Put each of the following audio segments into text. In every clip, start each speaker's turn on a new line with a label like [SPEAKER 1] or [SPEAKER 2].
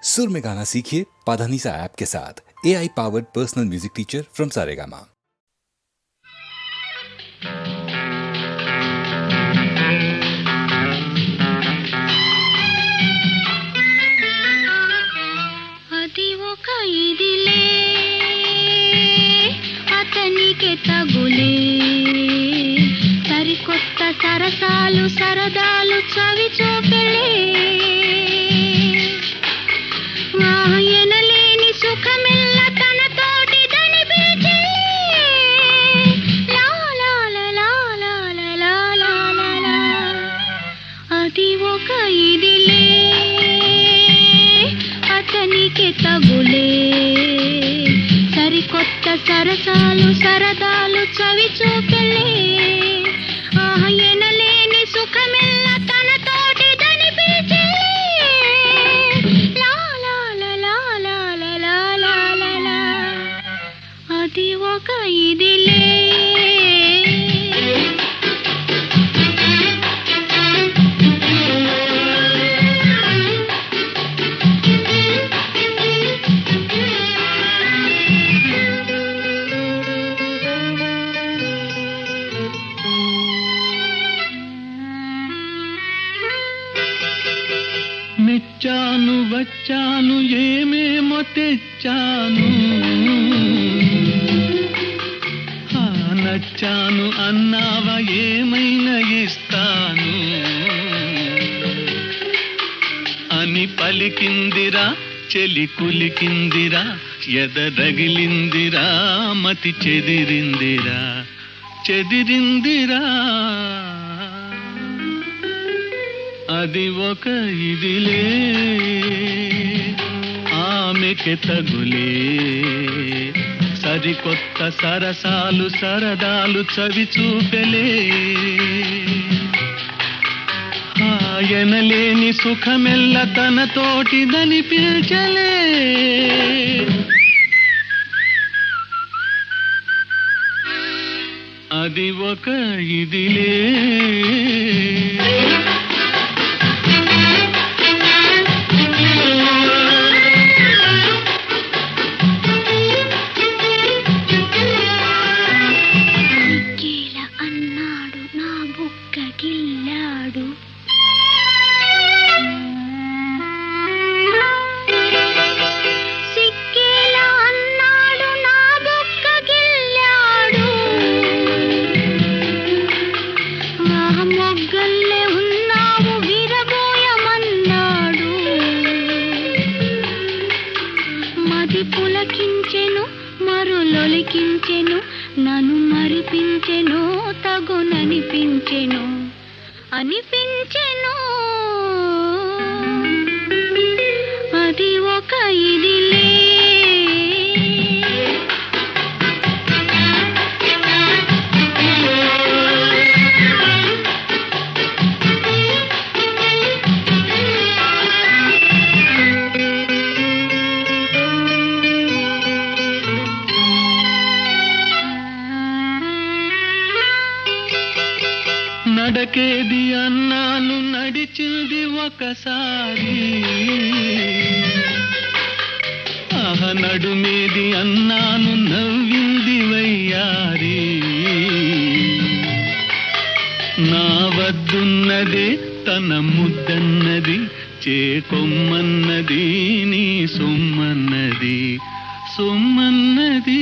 [SPEAKER 1] सुर में गाना सीखिए पाधानीसा ऐप के साथ। AI powered personal music teacher from Saregama.
[SPEAKER 2] అది ఒక ఇదిలే అతనికి తగులే సరికొత్త సరసాలు సరదాలు చవి చూపెళ్ళే ఎనలేని సుఖమెల్ల తన తోటి దని పిలిచే అది ఒక ఇదిలే అతనికి తగులే సరికొత్త సరసాలు సరదాలు చవి చూపెళ్ళే ఎనలేని సుఖమెల్ల తన తోటి దని పిలిచే అది ఒక ఇదిలే
[SPEAKER 3] మెచ్చాను వచ్చాను ఏమేమో తెచ్చాను నచ్చాను అన్నావా ఏమైనా ఇస్తాను అని పలికిందిరా చెలి కులికిందిరా ఎదరగిలిందిరా మతి చెదిరిందిరా చెదిరిందిరా అది ఒక ఇదిలే ఆమెకి తగులే సరికొత్త సరసాలు సరదాలు చవి చూపెలే ఆయనలేని సుఖమెల్ల తన తోటిదని పిలిచలే అది ఒక ఇదిలే
[SPEAKER 2] పులకించెను మరులొలికించెను నన్ను మరిపించెను తగుననిపించెను అనిపించెను అది ఒక ఇదిలే
[SPEAKER 3] నడకేది అన్నాను నడిచింది ఒకసారి నడుమేది అన్నాను నవ్వింది వయ్యారి నా వద్దున్నదే తన ముద్దన్నది చేకొమ్మన్నది నీ సొమ్మన్నది సొమ్మన్నది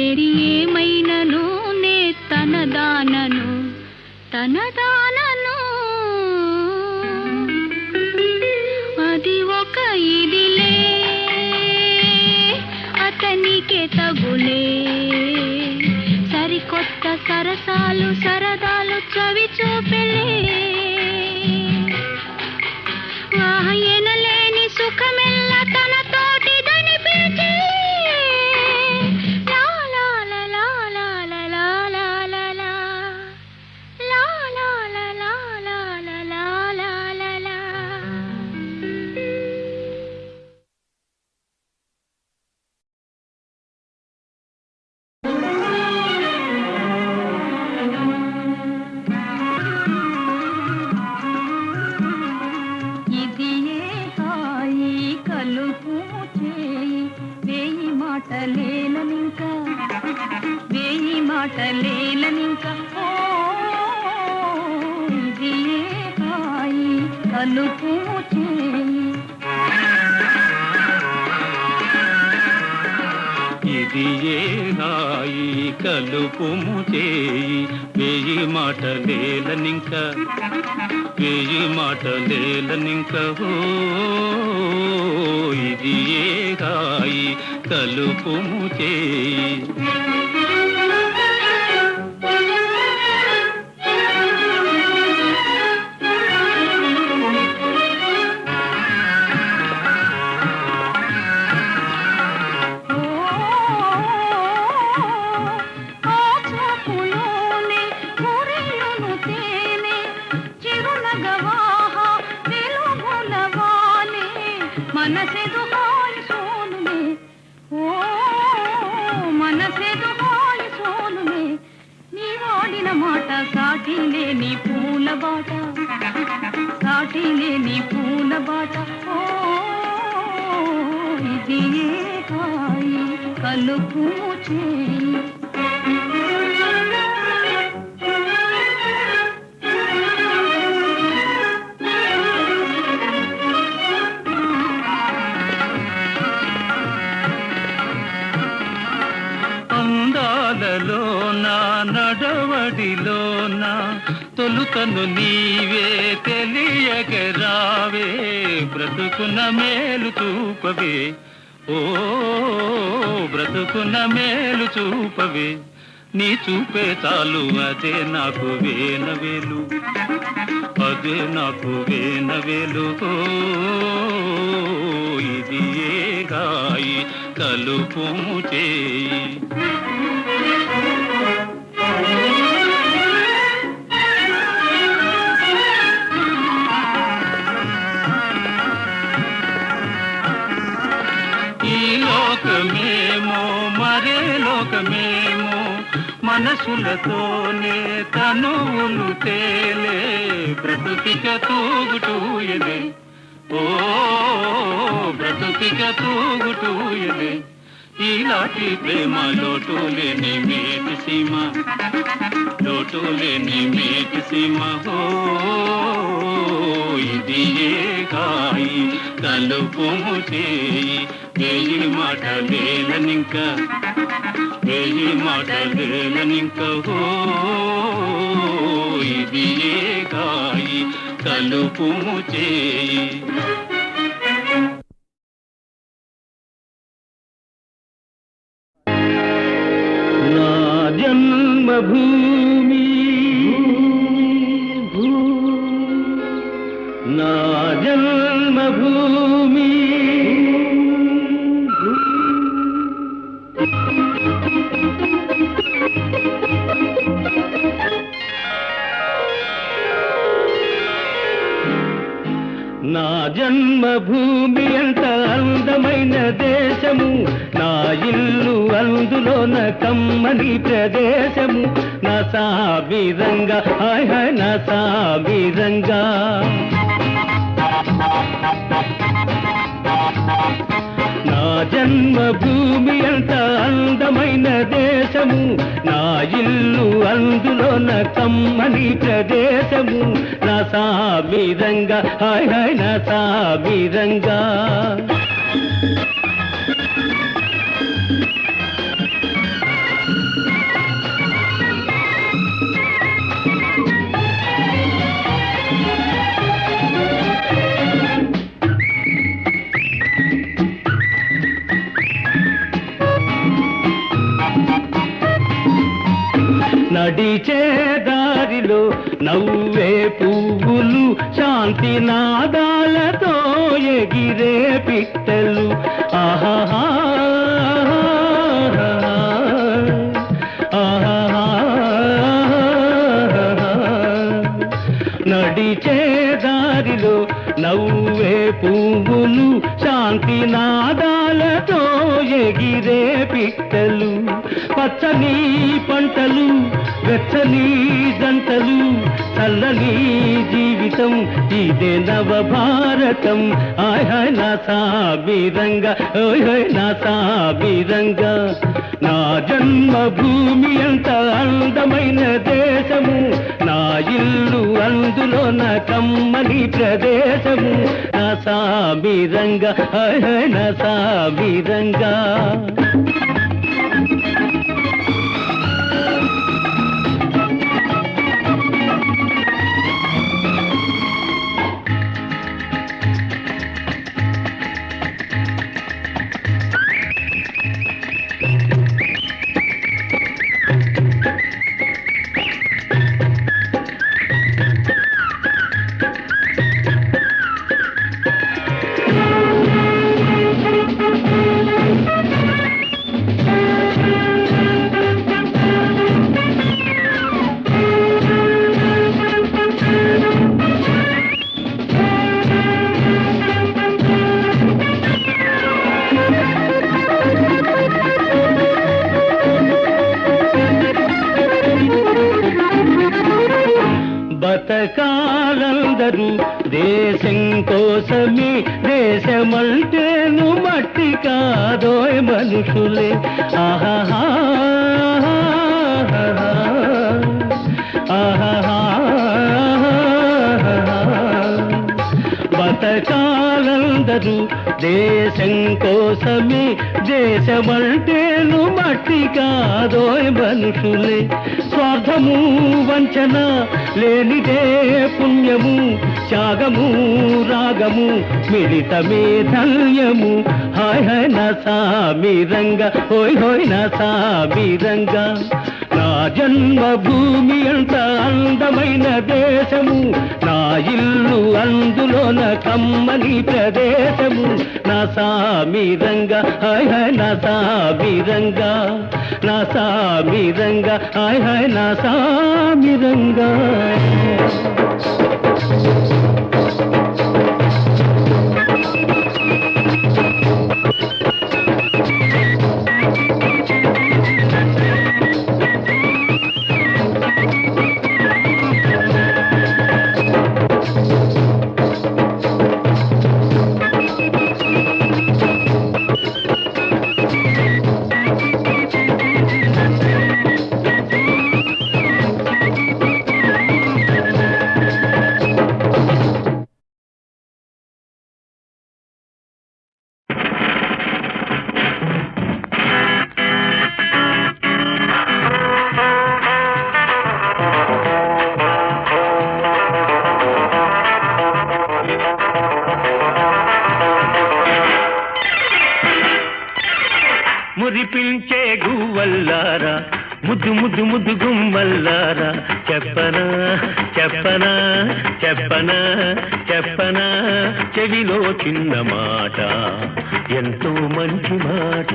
[SPEAKER 2] ఏరి ఏమైనను నే తనదానను తనదానను అది ఒక ఇదిలే అతనికి తగులే సరికొత్త సరసాలు సరదాలు చవి చూపెలే ఎనలేని సుఖమెల్ల తన తోటి దని పిలిచే la la la la la la la la la
[SPEAKER 4] కలుపు చేయి.
[SPEAKER 3] ఇది ఏ హాయి కలుపుము చేయి, వేయి మాటలేలనింక వేయి మాటలేలనింక హో. ఇది ఏ హాయి కలుపుము చేయి.
[SPEAKER 4] మనసెదు హాయి సోనులే, ఓ మనసెదు హాయి సోనులే, నీ వాడిన మాట సాటిలే నీ పూల బాట, సాటిలే నీ పూల బాట. ఓ ఇది ఏ హాయి కలుపు చేయి.
[SPEAKER 3] అందాలలోనా నడవడిలోనా తొలుతను నీవే తెలియగరావే, బ్రతుకున మేలు చూపవే, ఓ బ్రతుకున మేలు చూపవే. నీ చూపే చాలు అదే నాకు వేనవేలు, అదే నాకు వేనవేలు. ఇది ఏ హాయి కలుపుము చేయి. ఈ లోకమేమో మరే లోకమేమో, మనసులతోనే తనువులు తేలే, బ్రతుకిక తూగుటూయలే, ఓ బ్రతుకిక తూగుటూయలే. ఈలాంటి ప్రేమ లోటు లేని మేటి సీమ, లోటు లేని మేటి సీమ. హో ఇది ఏ హాయి కలుపుము చేయి, వేయి మాటలేలనింక వేయి మాటలేలనింక హో. ఇది ఏ హాయి కలుపుము చేయి. నా జన్మభూమి నా జన్మభూమి నా జన్మభూమి ఎంత అందమైన దేశము, నా ఇల్లు అందులోన కమ్మని ప్రదేశము. నా సామిరంగా హాయ్ హాయ్ నా సామిరంగా. నా జన్మభూమి ఎంత అందమైన దేశము, నా ఇల్లు అందులోన కమ్మని ప్రదేశము. నా సామిరంగా హాయ్ హాయ్ నా సామిరంగా. నడిచే దారిలో నవ్వే పువ్వులు, శాంతి నాదాలతో ఎగిరే పిట్టలు. ఆహా నడిచే దారిలో నవ్వే పువ్వులు, శాంతి నాదాలతో ఎగిరే పిట్టలు. పచ్చని పంటలు, వెచ్చని జంటలు, చల్లని జీవితం గీతం ఇదే నవభారతం హాయ్ హాయ్ నా సామిరంగ ఓయ్ హాయ్ నా సామిరంగ నా జన్మభూమి ఎంత అందమైన దేశము నా ఇల్లు అందులో నా కమ్మని ప్రదేశము నా సామిరంగ హాయ్ హాయ్ నా సామిరంగ బతకాలందరూ దేశం కోసమే దేశమంటేను మట్టి కాదోయ్ మనుషులే ఆహా ఆహా బతకాలందరూ దేశం కోసమే దేశమంటేను మట్టి కాదోయ్ మనుషులే స్వార్థము వంచన లేనిదే పుణ్యము త్యాగము రాగము మిళితమే ధన్యము హాయ్ హాయ్ నా సామిరంగ హోయ్ హోయ్ నా సామిరంగ నా జన్మభూమి ఎంత అందమైన దేశము నా ఇల్లు అందులోన కమ్మని ప్రదేశము నా సామిరంగ హాయ్ హాయ్ నా సామిరంగ నా సామిరంగ హాయ్ హాయ్ నా సామిరంగ మురిపించే గువ్వల్లారా ముద్దు ముద్దు ముద్దు గుమ్మల్లారా చెప్పనా చెప్పనా చెప్పనా చెప్పనా చెవిలో చిన్న మాట ఎంతో మంచి మాట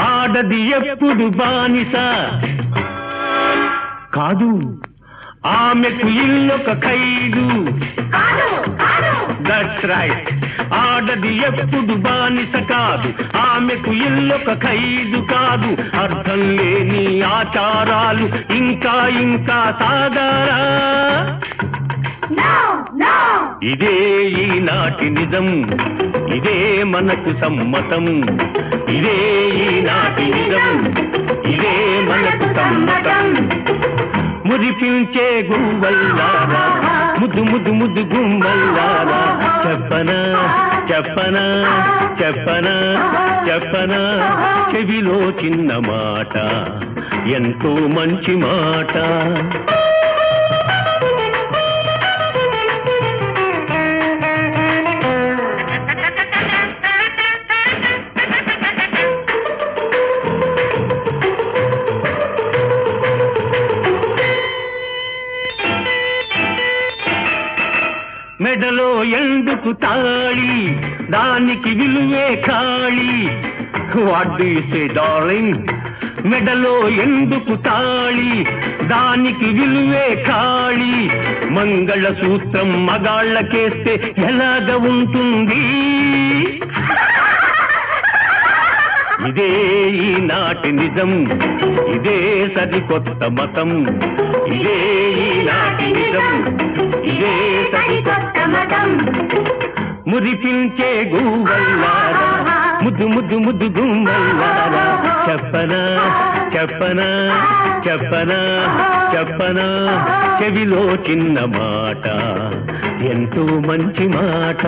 [SPEAKER 3] ఆడది ఎప్పుడు బానిస కాదు ఆమెకు ఇల్లొక ఖైదు దట్స్ రైట్ ఆడది ఎప్పుడు బానిస కాదు ఆమెకు ఇల్లొక ఖైదు కాదు అర్థం లేని ఆచారాలు ఇంకా ఇంకా సాగారా ఇదే ఈనాటి నిజం ఇదే మనకు సమ్మతం ఇదే ఈనాటి నిజం ఇదే మనకు సమ్మతం మురిపించే గువ్వల్లారా ముద్దు ముద్దు ముద్దు గుమ్మల్లారా చెప్పనా చెప్పనా చెప్పనా చెప్పనా చెవిలో చిన్న మాట ఎంతో మంచి మాట మెడలో ఎందుకు తాళి దానికి విలువే ఖాళీ what do you say darling? మెడలో ఎందుకు తాళి, దానికి విలువే ఖాళీ. మంగళ సూత్రం మగాళ్ళకేస్తే ఎలాగ ఉంటుంది? ఇదే ఈనాటి నిజం, ఇదే సరికొత్త మతం. ఇదే ఈనాటి నిజం, ఇదే సరికొత్త మతం. మురిపించే గువ్వల్లారా, ముద్దు ముద్దు ముద్దు గుమ్మల్లారా, చెప్పనా చెప్పనా చెప్పనా చెప్పనా చెవిలో చిన్న మాట, ఎంతో మంచి మాట.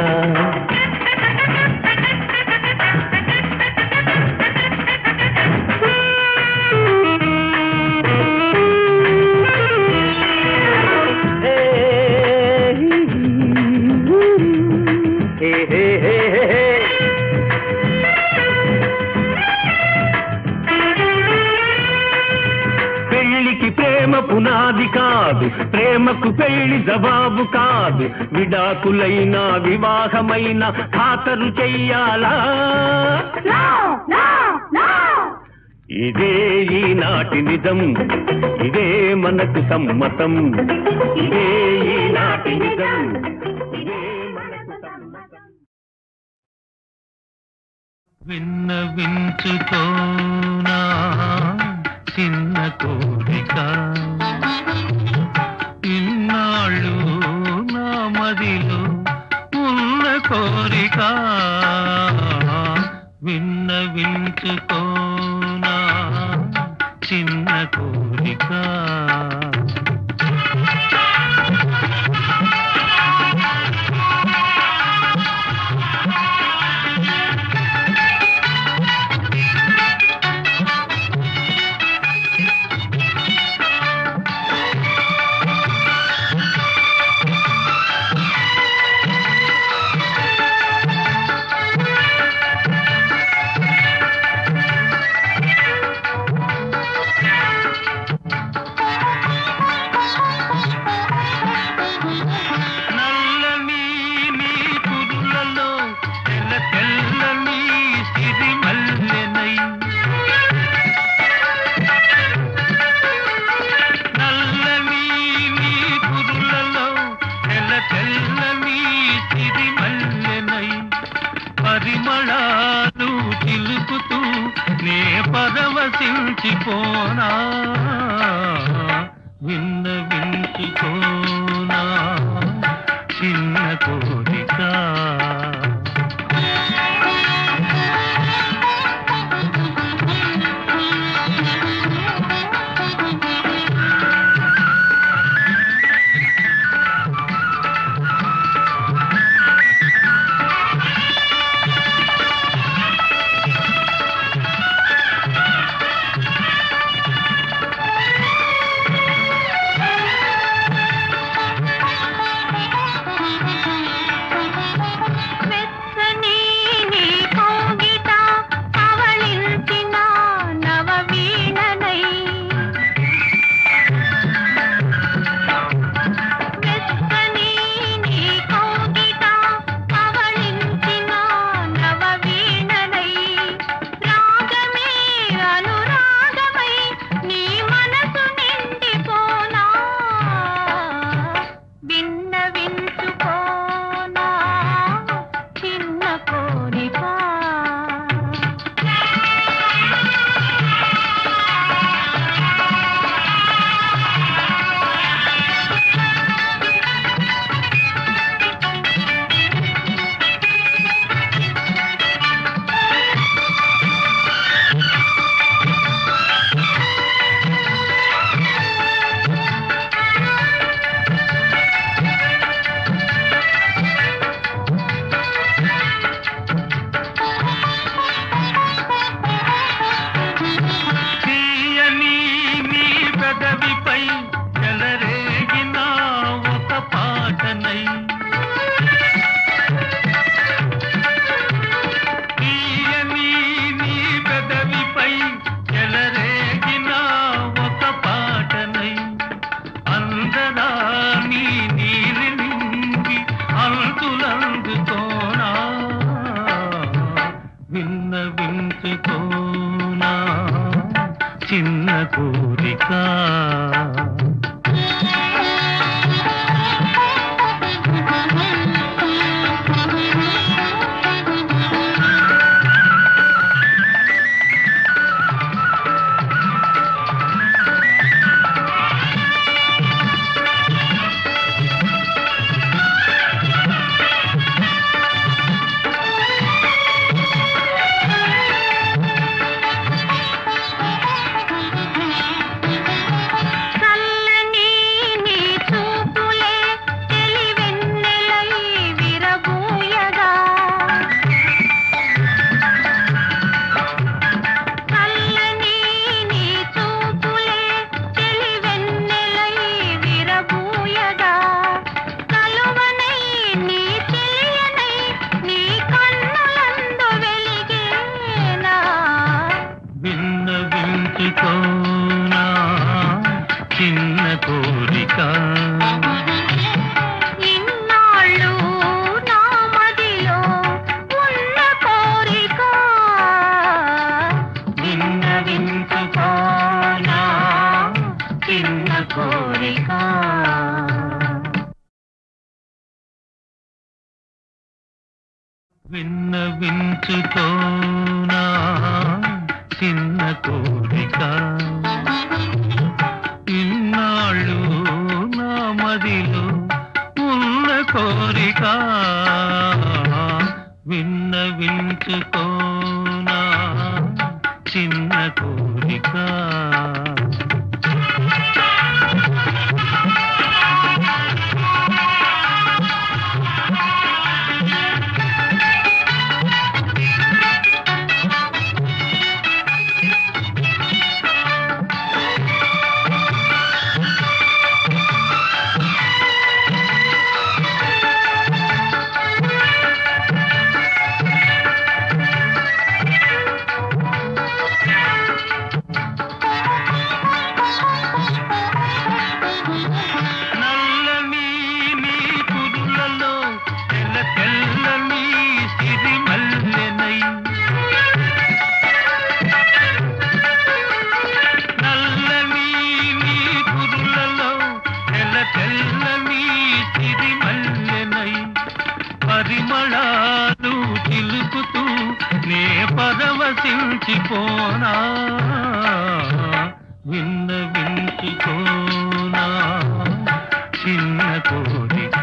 [SPEAKER 3] పెళ్లికి ప్రేమ పునాది కాదు, ప్రేమకు పెళ్లి జవాబు కాదు. విడాకులైనా వివాహమైనా ఖాతరు చెయ్యాలా? ఇదే ఈనాటి నిజం, ఇదే మనకు సమ్మతం. ఇదే ఈనాటి నిజం, ఇదే మనకు సమ్మతం.
[SPEAKER 5] విన్నవించుకోనా చిన్న కోరిక, ఇన్నాళ్ళు నా మదిలో ఉన్న కోరిక. విన్నవించుకోనా చిన్న కోరిక. పరిమళాలు చిలుకుతూ నే పరవశించిపోనా. విన్నవించుకోనా చిన్న కోరిక. విన్నవించుకోనా చిన్న కోరిక
[SPEAKER 4] చల్లని నీ చూపులే తెలివెన్నెలై విరబూయగా చల్లని నీ చూపులే తెలివెన్నెలై విరబూయగా కలువనై నీ తెలియనై నీ కన్నులందు వెలిగేనా
[SPEAKER 5] విన్నవించుకోనా చిన్న కోరిక
[SPEAKER 4] ఇన్నాళ్ళు నా మదిలో ఉన్న కోరిక
[SPEAKER 5] విన్నవించుకోనా చిన్న కోరిక విన్నవించుకోనా చిన్న కోరిక ఇన్నాళ్ళు నా మదిలో ఉన్న కోరిక విన్నవించుకోనా చిన్న కోరిక నల్లని నీ కురులలో తెల్ల తెల్లని సిరిమల్లెనై నల్లని నీ కురులలో తెల్ల తెల్లని సిరిమల్లెనై పరిమళాలు చిలుకుతూ నే పరవశించిపోనా విన్నవించుకోనా చిన్న కోరిక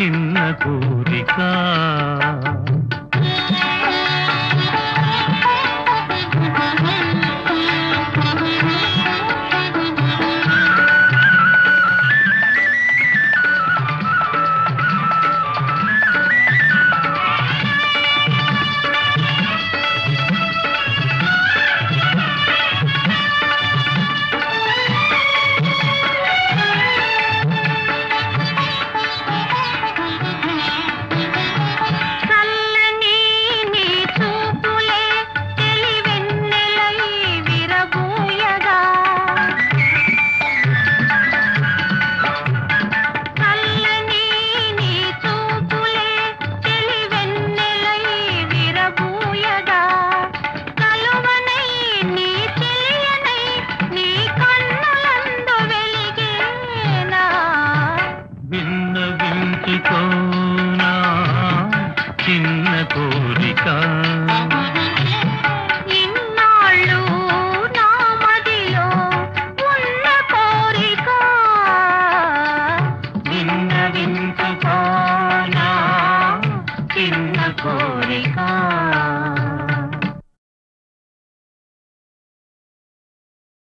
[SPEAKER 5] చిన్న కోరిక
[SPEAKER 4] చల్లని నీ చూపులే తెలివెన్నెలై విరబూయగా చల్లని నీ చూపులే తెలివెన్నెలై విరబూయగా కలువనై నీ తెలియనై నీ కన్నులందు వెలిగేనా
[SPEAKER 5] విన్నవించుకోనా చిన్న కోరిక
[SPEAKER 4] ఇన్నాళ్ళు నా మదిలో ఉన్న కోరిక
[SPEAKER 5] విన్నవించుకోనా చిన్న కోరిక